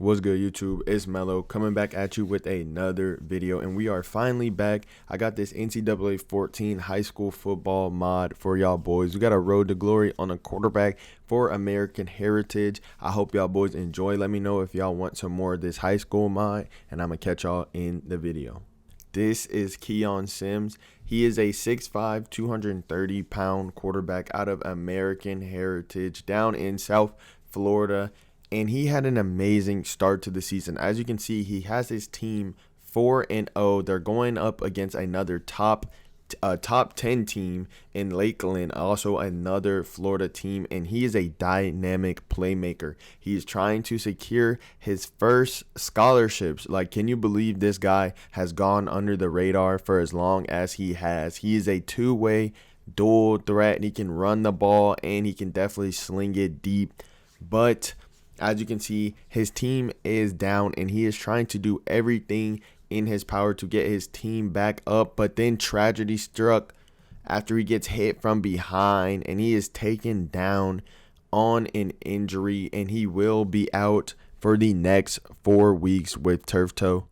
What's good, YouTube? It's Mello coming back at you with another video, and we are finally back. I got this NCAA 14 high school football mod for y'all boys. We got a road to glory on a quarterback for American Heritage. I hope y'all boys enjoy. Let me know if y'all want some more of this high school mod, and I'm gonna catch y'all in the video. This is Keon Sims. He is a 6'5", 230-pound quarterback out of American Heritage down in South Florida. And he had an amazing start to the season. As you can see, he has his team 4-0. They're going up against another top 10 team in Lakeland, also another Florida team, and he is a dynamic playmaker. He's trying to secure his first scholarships. Like, can you believe this guy has gone under the radar for as long as he has? He is a two-way dual threat. He can run the ball and he can definitely sling it deep, but as you can see, his team is down and he is trying to do everything in his power to get his team back up. But then tragedy struck after he gets hit from behind and he is taken down on an injury, and he will be out for the next 4 weeks with turf toe.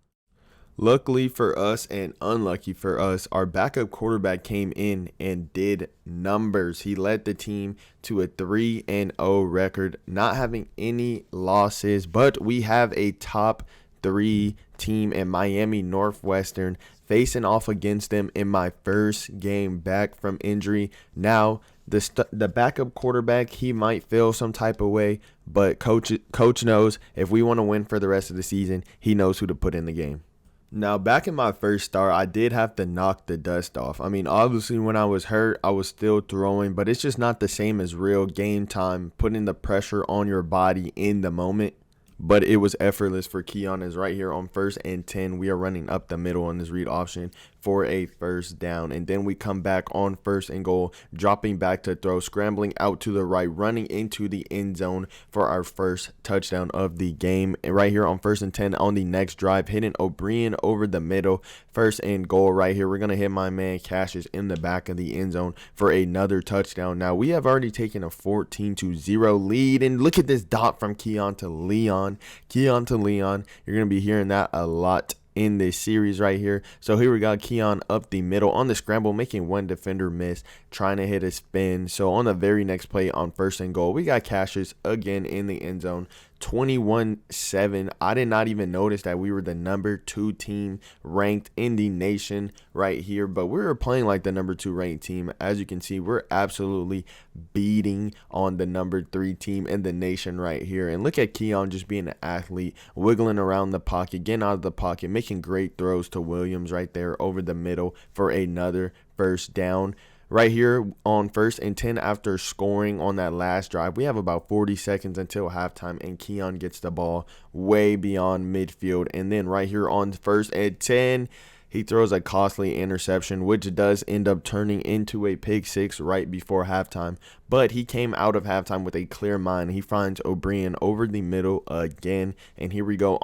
Luckily for us and unlucky for us, our backup quarterback came in and did numbers. He led the team to a 3-0 record, not having any losses, but we have a top 3 team in Miami Northwestern facing off against them in my first game back from injury. Now, the backup quarterback, he might feel some type of way, but coach knows if we want to win for the rest of the season, he knows who to put in the game. Now, back in my first start, I did have to knock the dust off. I mean, obviously, when I was hurt, I was still throwing, but it's just not the same as real game time, putting the pressure on your body in the moment. But it was effortless for Keon. Is right here on 1st and 10. We are running up the middle on this read option for a first down. And then we come back on 1st and goal, dropping back to throw, scrambling out to the right, running into the end zone for our first touchdown of the game. And right here on 1st and 10 on the next drive, hitting O'Brien over the middle. 1st and goal right here. We're going to hit my man Cassius in the back of the end zone for another touchdown. Now, we have already taken a 14-0 lead. And look at this dot from Keon to Leon. Keon to Leon. You're going to be hearing that a lot in this series right here. So here we got Keon up the middle on the scramble, making one defender miss, trying to hit a spin. So on the very next play on 1st and goal, we got Cassius again in the end zone. 21-7. I did not even notice that we were the number 2 team ranked in the nation right here, but we were playing like the number 2 ranked team. As you can see, we're absolutely beating on the number 3 team in the nation right here. And look at Keon just being an athlete, wiggling around the pocket, getting out of the pocket, making great throws to Williams right there over the middle for another first down. Right here on 1st and 10 after scoring on that last drive, we have about 40 seconds until halftime, and Keon gets the ball way beyond midfield. And then right here on 1st and 10, he throws a costly interception, which does end up turning into a pick 6 right before halftime. But he came out of halftime with a clear mind. He finds O'Brien over the middle again, and here we go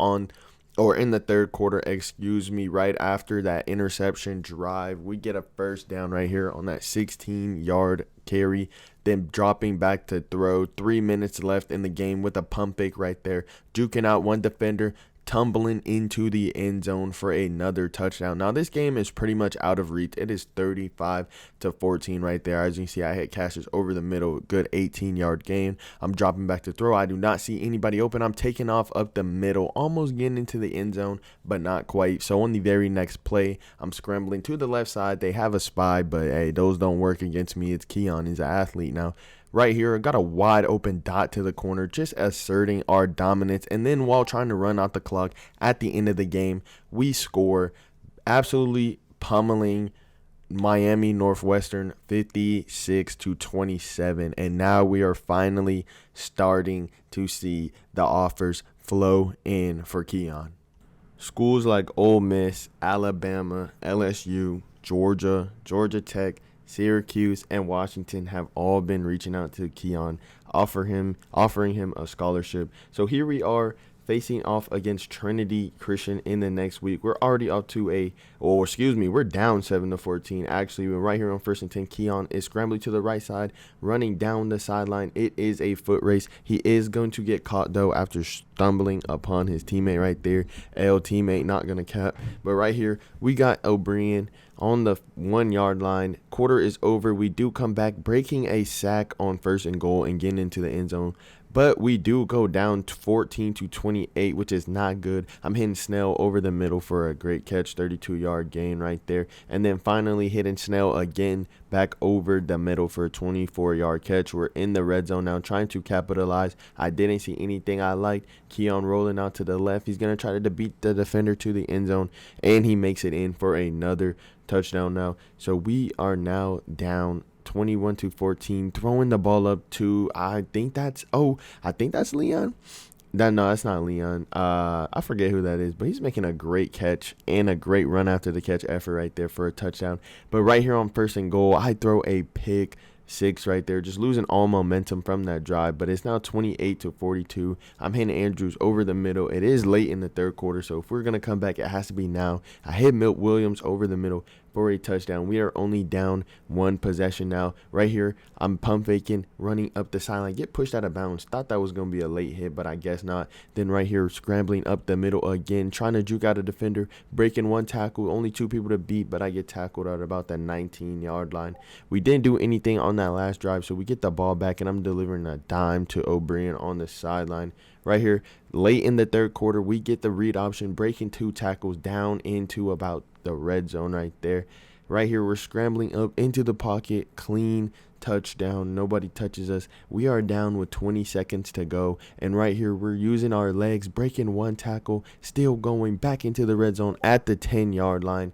in the third quarter, right after that interception drive, we get a first down right here on that 16-yard carry, then dropping back to throw. 3 minutes left in the game with a pump fake right there, juking out one defender, tumbling into the end zone for another touchdown. Now, this game is pretty much out of reach. It is 35-14 right there. As you can see, I hit Cassius over the middle. Good 18-yard gain. I'm dropping back to throw. I do not see anybody open. I'm taking off up the middle, almost getting into the end zone, but not quite. So on the very next play, I'm scrambling to the left side. They have a spy, but hey, those don't work against me. It's Keon. He's an athlete now. Right here, got a wide open dot to the corner, just asserting our dominance. And then while trying to run out the clock at the end of the game, we score, absolutely pummeling Miami Northwestern 56-27. And now we are finally starting to see the offers flow in for Keon. Schools like Ole Miss, Alabama, LSU, Georgia, Georgia Tech, Syracuse, and Washington have all been reaching out to Keon, offering him a scholarship. So here we are facing off against Trinity Christian in the next week. We're already up to we're down 7-14. Actually, we're right here on 1st and 10. Keon is scrambling to the right side, running down the sideline. It is a foot race. He is going to get caught, though, after stumbling upon his teammate right there. Teammate not going to cap. But right here, we got O'Brien on the 1 yard line. Quarter is over. We do come back, breaking a sack on 1st and goal and getting into the end zone. But we do go down 14-28, which is not good. I'm hitting Snell over the middle for a great catch, 32-yard gain right there. And then finally hitting Snell again back over the middle for a 24-yard catch. We're in the red zone now, trying to capitalize. I didn't see anything I liked. Keon rolling out to the left. He's going to try to beat the defender to the end zone, and he makes it in for another touchdown now. So we are now down 21-14, throwing the ball up to I think that's Leon. No, that's not Leon. I forget who that is, but he's making a great catch and a great run after the catch effort right there for a touchdown. But right here on 1st and goal, I throw a pick 6 right there, just losing all momentum from that drive. But it's now 28-42. I'm hitting Andrews over the middle. It is late in the 3rd quarter, so if we're gonna come back, it has to be now. I hit Milt Williams over the middle for a touchdown. We are only down 1 possession now. Right here, I'm pump faking, running up the sideline, get pushed out of bounds. Thought that was going to be a late hit, but I guess not. Then right here, scrambling up the middle again, trying to juke out a defender, breaking 1 tackle, only 2 people to beat, but I get tackled at about the 19-yard line. We didn't do anything on that last drive, so we get the ball back, and I'm delivering a dime to O'Brien on the sideline. Right here, late in the 3rd quarter, we get the read option, breaking 2 tackles down into about the red zone right there. Right here, we're scrambling up into the pocket, clean touchdown. Nobody touches us. We are down with 20 seconds to go, and right here, we're using our legs, breaking 1 tackle, still going back into the red zone at the 10-yard line.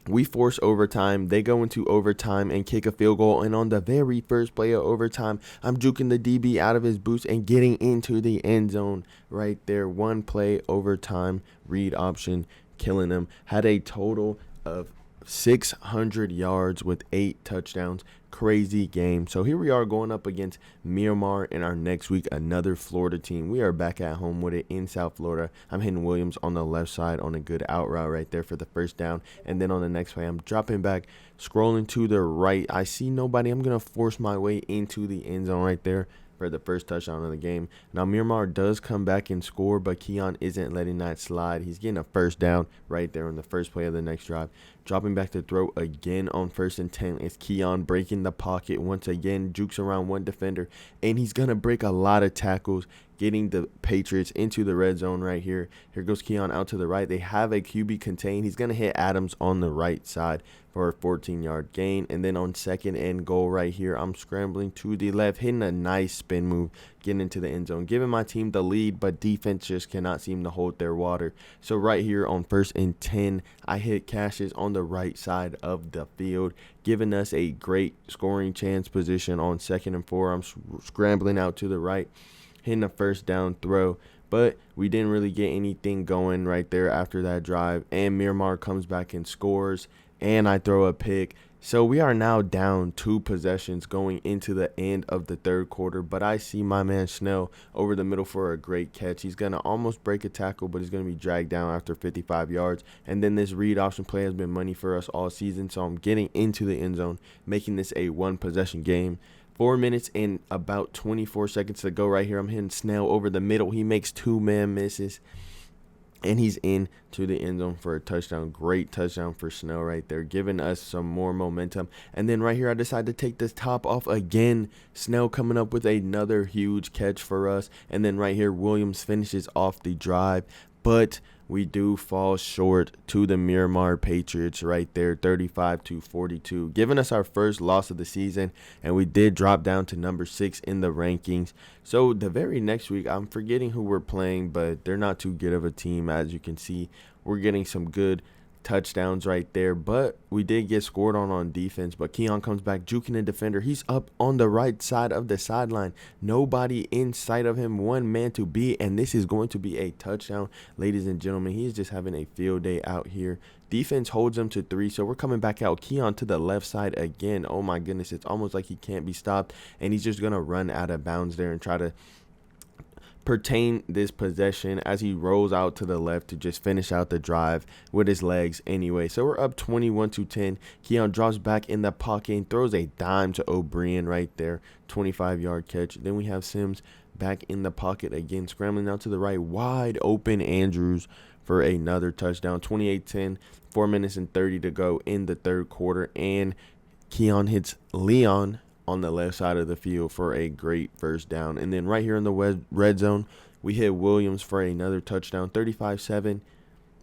We force overtime. They go into overtime and kick a field goal. And on the very first play of overtime, I'm juking the DB out of his boots and getting into the end zone right there. 1 play overtime read option, killing him. Had a total of 600 yards with 8 touchdowns. Crazy game. So here we are going up against Miramar in our next week, another Florida team. We are back at home with it in South Florida. I'm hitting Williams on the left side on a good out route right there for the 1st down. And then on the next play, I'm dropping back, scrolling to the right. I see nobody. I'm going to force my way into the end zone right there for the 1st touchdown of the game. Now, Miramar does come back and score, but Keon isn't letting that slide. He's getting a 1st down right there on the 1st play of the next drive. Dropping back to throw again on 1st and 10. It's Keon breaking the pocket once again, jukes around 1 defender, and he's going to break a lot of tackles, getting the Patriots into the red zone right here. Here goes Keon out to the right. They have a QB contain. He's going to hit Adams on the right side for a 14-yard gain. And then on 2nd and goal right here, I'm scrambling to the left, hitting a nice spin move, getting into the end zone, giving my team the lead, but defense just cannot seem to hold their water. So right here on 1st and 10, I hit Cassius on the right side of the field, giving us a great scoring chance position on 2nd and 4. I'm scrambling out to the right, hitting a 1st down throw, but we didn't really get anything going right there after that drive, and Miramar comes back and scores, and I throw a pick. So we are now down 2 possessions going into the end of the 3rd quarter, but I see my man Snell over the middle for a great catch. He's going to almost break a tackle, but he's going to be dragged down after 55 yards. And then this read option play has been money for us all season, so I'm getting into the end zone, making this a 1-possession game. 4 minutes and about 24 seconds to go right here. I'm hitting Snell over the middle. He makes 2-man misses, and he's in to the end zone for a touchdown. Great touchdown for Snell right there, giving us some more momentum. And then right here, I decide to take this top off again. Snell coming up with another huge catch for us. And then right here, Williams finishes off the drive. But we do fall short to the Miramar Patriots right there, 35-42, giving us our first loss of the season, and we did drop down to number 6 in the rankings. So the very next week, I'm forgetting who we're playing, but they're not too good of a team. As you can see, we're getting some good touchdowns right there, but we did get scored on defense. But Keon comes back, juking a defender. He's up on the right side of the sideline, nobody in sight of him, 1 man to beat, and this is going to be a touchdown. Ladies and gentlemen, he is just having a field day out here. Defense holds him to 3, so we're coming back out. Keon to the left side again. Oh my goodness, it's almost like he can't be stopped, and he's just gonna run out of bounds there and try to pertain this possession as he rolls out to the left to just finish out the drive with his legs anyway. So we're up 21-10. Keon drops back in the pocket and throws a dime to O'Brien right there, 25-yard catch. Then we have Sims back in the pocket again, scrambling out to the right, wide open Andrews for another touchdown. 28-10, 4 minutes and 30 to go in the third quarter, and Keon hits Leon on the left side of the field for a great first down. And then right here in the red zone, we hit Williams for another touchdown, 35-7.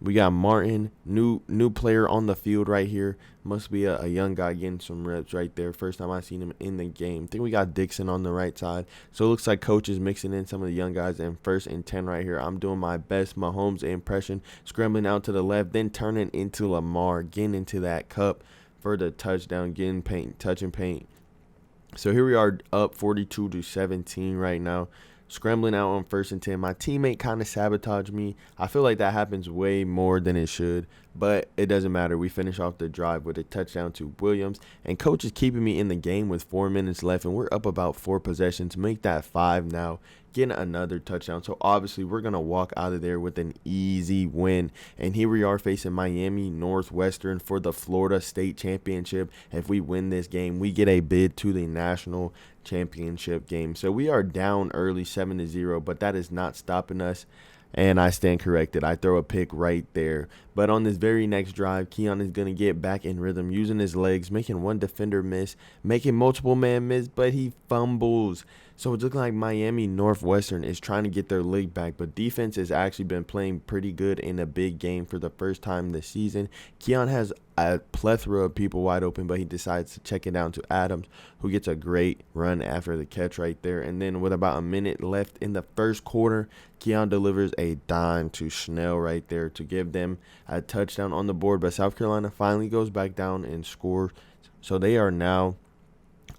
We got Martin, new player on the field right here. Must be a young guy getting some reps right there. First time I've seen him in the game. I think we got Dixon on the right side. So it looks like coach is mixing in some of the young guys. And 1st and 10 right here. I'm doing my best Mahomes impression. Scrambling out to the left, then turning into Lamar. Getting into that cup for the touchdown. Getting paint, touching paint. So here we are up 42-17 right now. Scrambling out on 1st and 10. My teammate kind of sabotaged me. I feel like that happens way more than it should, but it doesn't matter. We finish off the drive with a touchdown to Williams, and coach is keeping me in the game with 4 minutes left, and we're up about 4 possessions. Make that 5 now. Getting another touchdown. So obviously we're going to walk out of there with an easy win. And here we are facing Miami Northwestern for the Florida State Championship. If we win this game, we get a bid to the national championship game. So we are down early 7-0, but that is not stopping us. And I stand corrected. I throw a pick right there. But on this very next drive, Keon is going to get back in rhythm, using his legs, making one defender miss, making multiple man miss, but he fumbles. So it's looking like Miami Northwestern is trying to get their league back, but defense has actually been playing pretty good in a big game for the first time this season. Keon has a plethora of people wide open, but he decides to check it down to Adams, who gets a great run after the catch right there. And then with about a minute left in the first quarter, Keon delivers a dime to Schnell right there to give them a touchdown on the board. But South Carolina finally goes back down and scores. So they are now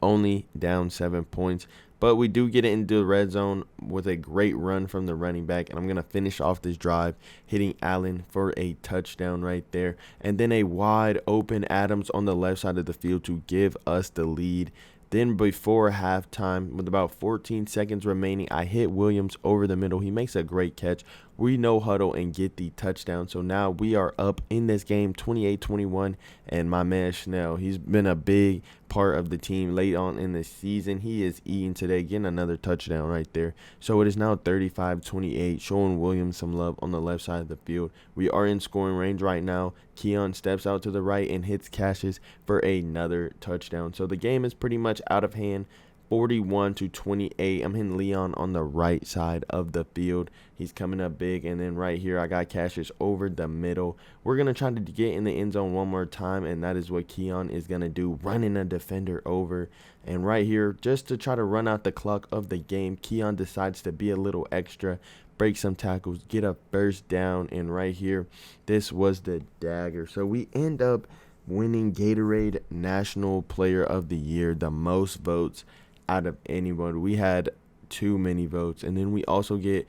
only down 7 points. But we do get it into the red zone with a great run from the running back. And I'm going to finish off this drive hitting Allen for a touchdown right there. And then a wide open Adams on the left side of the field to give us the lead. Then before halftime, with about 14 seconds remaining, I hit Williams over the middle. He makes a great catch. We no huddle and get the touchdown. So now we are up in this game 28-21. And my man Schnell, he's been a big part of the team late on in the season. He is eating today, getting another touchdown right there. So it is now 35-28, showing Williams some love on the left side of the field. We are in scoring range right now. Keon steps out to the right and hits Cassius for another touchdown. So the game is pretty much out of hand. 41-28. I'm hitting Leon on the right side of the field. He's coming up big. And then right here, I got Cassius over the middle. We're going to try to get in the end zone one more time. And that is what Keon is going to do, running a defender over. And right here, just to try to run out the clock of the game, Keon decides to be a little extra, break some tackles, get a first down. And right here, this was the dagger. So we end up winning Gatorade National Player of the Year, the most votes out of anyone. We had too many votes. And then we also get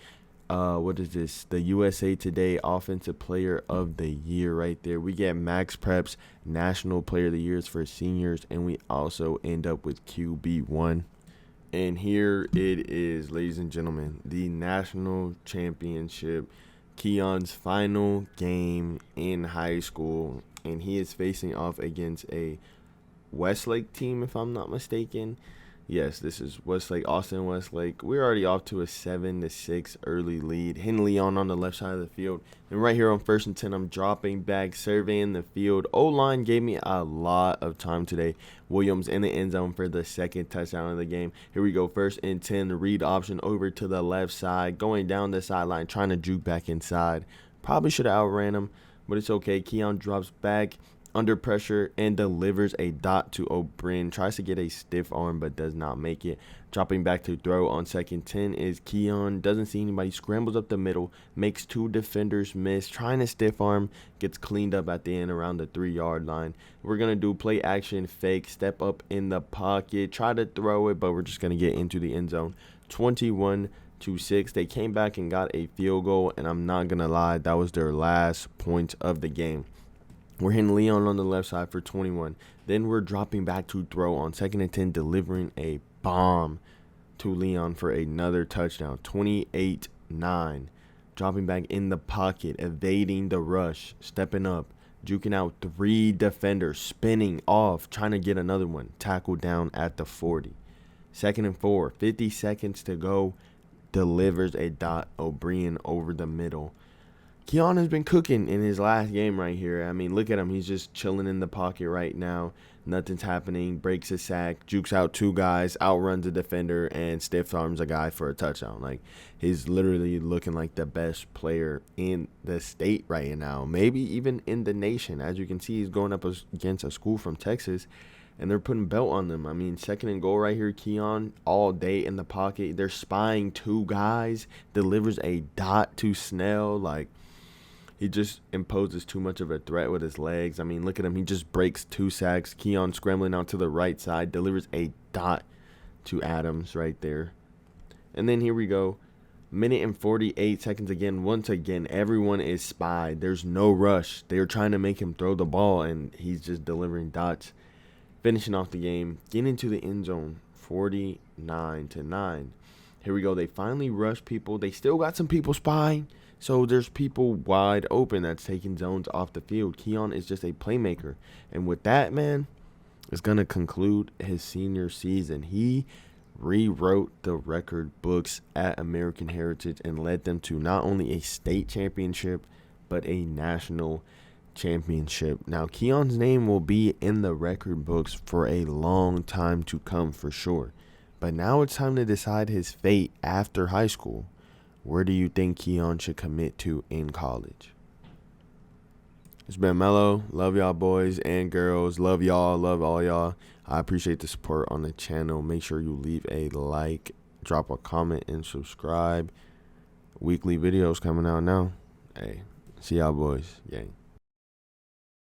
what is this, the USA Today Offensive Player of the Year right there. We get Max Preps National Player of the Years for seniors, and we also end up with QB1. And here it is, ladies and gentlemen, the national championship, Keon's final game in high school, and he is facing off against a Westlake team, if I'm not mistaken. Yes, this is Westlake, Austin Westlake. We're already off to a 7-6 early lead. Hitting Leon on the left side of the field. And right here on 1st and 10, I'm dropping back, surveying the field. O-line gave me a lot of time today. Williams in the end zone for the second touchdown of the game. Here we go, 1st and 10, read option over to the left side. Going down the sideline, trying to juke back inside. Probably should have outran him, but it's okay. Keon drops back under pressure and delivers a dot to O'Brien. Tries to get a stiff arm but does not make it. Dropping back to throw on 2nd 10 is Keon. Doesn't see anybody. Scrambles up the middle. Makes 2 defenders miss. Trying to stiff arm. Gets cleaned up at the end around the 3-yard line. We're going to do play action fake. Step up in the pocket. Try to throw it, but we're just going to get into the end zone. 21-6. They came back and got a field goal, and I'm not going to lie, that was their last point of the game. We're hitting Leon on the left side for 21. Then we're dropping back to throw on 2nd and 10, delivering a bomb to Leon for another touchdown. 28-9. Dropping back in the pocket, evading the rush, stepping up, juking out 3 defenders, spinning off, trying to get another one. Tackled down at the 40. 2nd and 4, 50 seconds to go. Delivers a dot. O'Brien over the middle. Keon has been cooking in his last game right here. I mean, look at him. He's just chilling in the pocket right now. Nothing's happening. Breaks a sack, jukes out 2 guys, outruns a defender, and stiff arms a guy for a touchdown. Like, he's literally looking like the best player in the state right now. Maybe even in the nation. As you can see, he's going up against a school from Texas, and they're putting belt on them. I mean, 2nd and goal right here. Keon all day in the pocket. They're spying 2 guys. Delivers a dot to Snell. Like, he just imposes too much of a threat with his legs. I mean, look at him. He just breaks 2 sacks. Keon scrambling out to the right side. Delivers a dot to Adams right there. And then here we go. Minute and 48 seconds again. Once again, everyone is spied. There's no rush. They're trying to make him throw the ball, and he's just delivering dots. Finishing off the game. Getting into the end zone. 49-9. Here we go. They finally rush people. They still got some people spying. So there's people wide open that's taking zones off the field. Keon is just a playmaker. And with that, man, it's going to conclude his senior season. He rewrote the record books at American Heritage and led them to not only a state championship, but a national championship. Now, Keon's name will be in the record books for a long time to come for sure. But now it's time to decide his fate after high school. Where do you think Keon should commit to in college? It's been Mello. Love y'all boys and girls. Love y'all. Love all y'all. I appreciate the support on the channel. Make sure you leave a like, drop a comment, and subscribe. Weekly videos coming out now. Hey, see y'all boys. Gang.